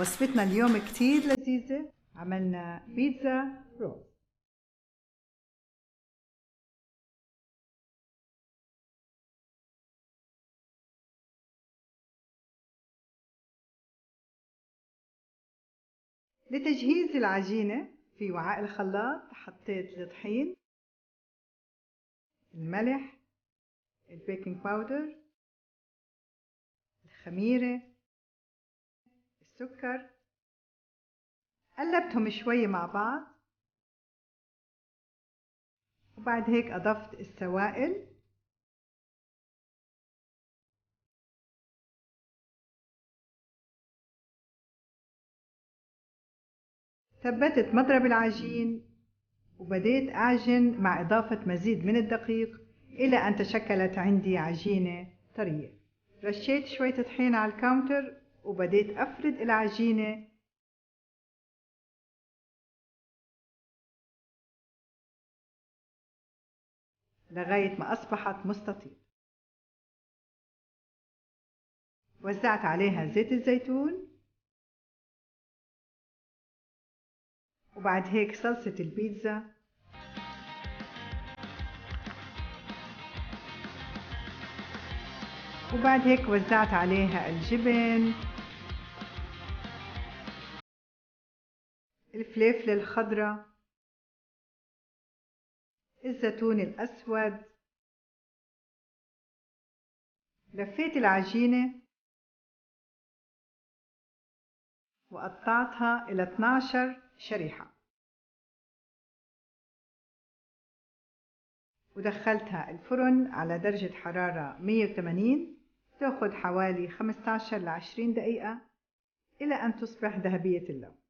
وصفتنا اليوم كتير لذيذة. عملنا بيتزا روز. لتجهيز العجينة في وعاء الخلاط حطيت الطحين، الملح، البيكنج باودر، الخميرة، السكر، قلبتهم شوي مع بعض، وبعد هيك أضفت السوائل ثبتت مضرب العجين وبديت أعجن مع إضافة مزيد من الدقيق إلى أن تشكلت عندي عجينة طرية. رشيت شوية طحين على الكاونتر وبديت أفرد العجينة لغاية ما أصبحت مستطيل. وزعت عليها زيت الزيتون، وبعد هيك صلصة البيتزا، وبعد هيك وزعت عليها الجبن، الفلفل الخضراء، الزيتون الأسود. لفيت العجينة وقطعتها إلى 12 شريحة ودخلتها الفرن على درجة حرارة 180، تأخذ حوالي 15 ل 20 دقيقة إلى أن تصبح ذهبية اللون.